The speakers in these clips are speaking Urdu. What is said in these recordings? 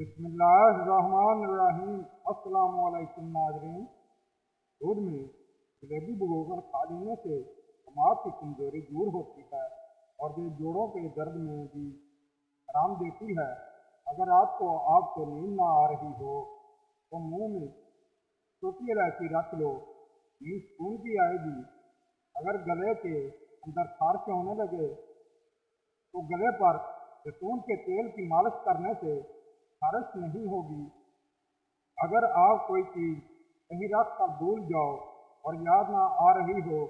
بسم اللہ الرحمن الرحیم۔ السلام علیکم ناظرین۔ دودھ میں جلیبی بھگو کر کھا لینے سے دماغ کی کمزوری دور ہوتی ہے اور یہ جوڑوں کے درد میں بھی آرام دیتی ہے۔ اگر آپ کو نیند نہ آ رہی ہو تو منہ میں چھوٹی الائچی رکھ لو، نیند سکون کی آئے گی۔ اگر گلے کے اندر خارش ہونے لگے تو گلے پر زیتون کے تیل کی مالش کرنے سے خارش نہیں ہوگی۔ اگر آپ کوئی چیز کہیں رکھ کر بھول جاؤ اور یاد نہ آ رہی ہو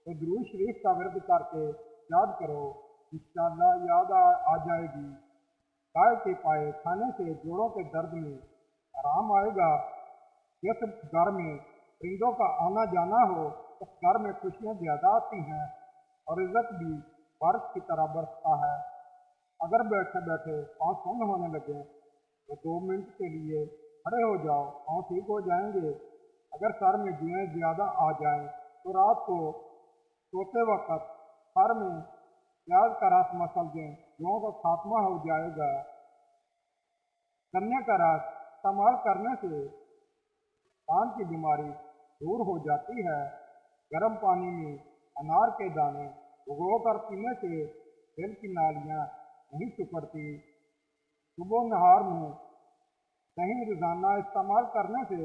تو درود شریف کا ورد کر کے یاد کرو، انشاءاللہ یاد آ جائے گی۔ گائے کے پائے کھانے سے جوڑوں کے درد میں آرام آئے گا۔ جس گھر میں پرندوں کا آنا جانا ہو اس گھر میں خوشیاں زیادہ آتی ہیں اور رزق بھی بارش کی طرح برستا ہے۔ اگر بیٹھے بیٹھے پاؤں سن ہونے لگے تو 2 منٹ کے لیے کھڑے ہو جاؤ، پاؤں ٹھیک ہو جائیں گے۔ اگر سر میں جوئیں زیادہ آ جائیں تو رات کو سوتے وقت سر میں پیاز کا رس مسل دیں، جوؤں کا خاتمہ ہو جائے گا۔ گنے کا رس استعمال کرنے سے کان کی بیماری دور ہو جاتی ہے۔ گرم پانی میں انار کے دانے بھگو کر پینے سے دل کی نالیاں نہیں سکڑتی۔ صبح نہار میں دہی روزانہ استعمال کرنے سے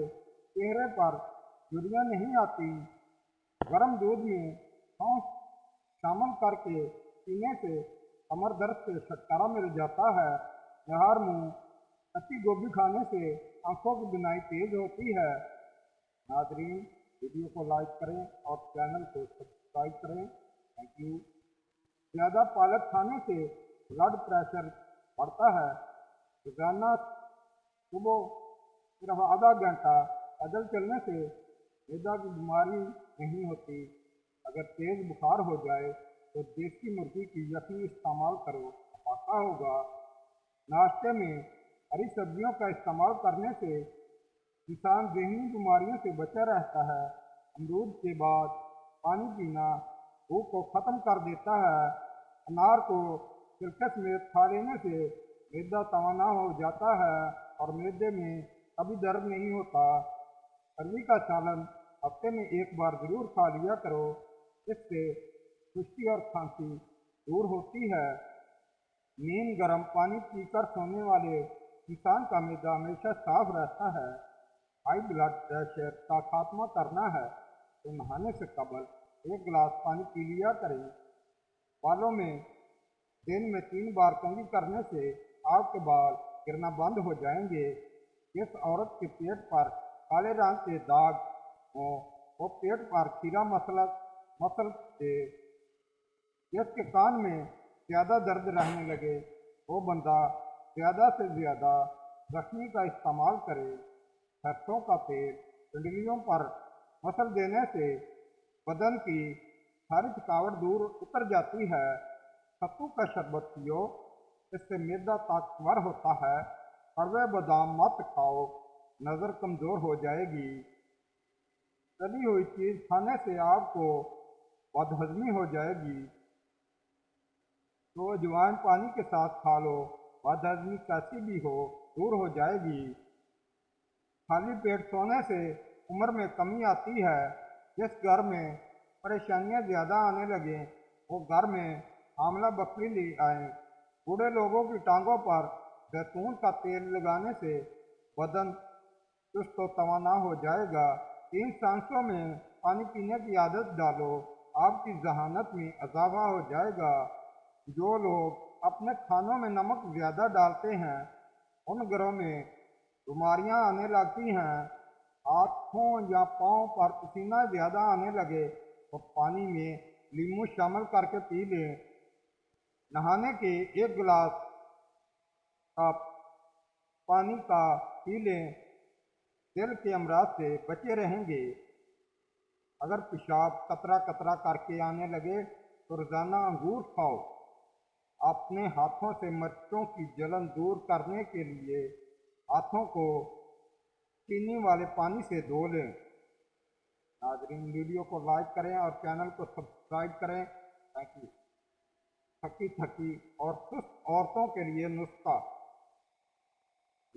چہرے پر جھریاں نہیں آتی۔ گرم دودھ میں سونف شامل کر کے پینے سے کمر درد سے چھٹکارا مل جاتا ہے۔ نہار میں کچی گوبھی کھانے سے آنکھوں کی بینائی تیز ہوتی ہے۔ ناظرین، ویڈیو کو لائک کریں اور چینل کو سبسکرائب کریں۔ Thank you. زیادہ پالک کھانے سے بلڈ پریشر بڑھتا ہے۔ روزانہ صبح صرف آدھا گھنٹہ پیدل چلنے سے معدے کی بیماری نہیں ہوتی۔ اگر تیز بخار ہو جائے تو دیسی مرغی کی یخنی استعمال کرو، افاقہ ہوگا۔ ناشتے میں ہری سبزیوں کا استعمال کرنے سے انسان ذہنی بیماریوں سے بچا رہتا ہے۔ امرود کے بعد پانی پینا بھوک کو ختم کر دیتا ہے۔ انار کو سرکے سمیت کھا لینے سے معدہ توانا ہو جاتا ہے اور معدے میں کبھی درد نہیں ہوتا۔ اروی کا سالن ہفتے میں 1 بار ضرور کھا لیا کرو، اس سے خشکی اور کھانسی دور ہوتی ہے۔ نیم گرم پانی پی کر سونے والے انسان کا معدہ ہمیشہ صاف رہتا ہے۔ ہائی بلڈ پریشر کا خاتمہ کرنا ہے تو نہانے سے قبل 1 گلاس پانی پی لیا کریں۔ بالوں میں دن میں 3 بار کنگھی کرنے سے آپ کے بال گرنا بند ہو جائیں گے۔ جس عورت کے پیٹ پر کالے رنگ کے داغ ہوں وہ پیٹ پر کھیرا مسل دے۔ جس کے کان میں زیادہ درد رہنے لگے وہ بندہ زیادہ سے زیادہ زخمی کا استعمال کرے۔ سرسوں کا تیل پنڈلیوں پر مسل دینے سے بدن کی ساری تھکاوٹ دور اتر جاتی ہے۔ ستو کا شربت پیو، اس سے معدہ طاقتور ہوتا ہے۔ کڑوے بادام مت کھاؤ، نظر کمزور ہو جائے گی۔ تلی ہوئی چیز کھانے سے آپ کو بد ہضمی ہو جائے گی تو اجوائن پانی کے ساتھ کھا لو، بد ہضمی کیسی بھی ہو دور ہو جائے گی۔ خالی پیٹ سونے سے عمر میں کمی آتی ہے۔ جس گھر میں پریشانیاں زیادہ آنے لگیں وہ گھر میں حاملہ بکری لے آئیں۔ بوڑھے لوگوں کی ٹانگوں پر زیتون کا تیل لگانے سے بدن چست و توانا ہو جائے گا۔ 3 سانسوں میں پانی پینے کی عادت ڈالو، آپ کی ذہانت میں اضافہ ہو جائے گا۔ جو لوگ اپنے کھانوں میں نمک زیادہ ڈالتے ہیں ان گھروں میں بیماریاں آنے لگتی ہیں۔ ہاتھوں یا پاؤں پر پسینہ زیادہ آنے لگے تو پانی میں لیموں شامل کر کے پی لیں۔ نہانے کے 1 گلاس کپ پانی کا پی لیں، دل کے امراض سے بچے رہیں گے۔ اگر پیشاب قطرہ قطرہ کر کے آنے لگے تو روزانہ انگور کھاؤ۔ اپنے ہاتھوں سے مرچوں کی جلن دور کرنے کے لیے ہاتھوں کو چینی والے پانی سے دھو لیں۔ ناظرین، ویڈیو کو لائک کریں اور چینل کو سبسکرائب کریں۔ Thank you. تھکی اور سست عورتوں کے لیے نسخہ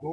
2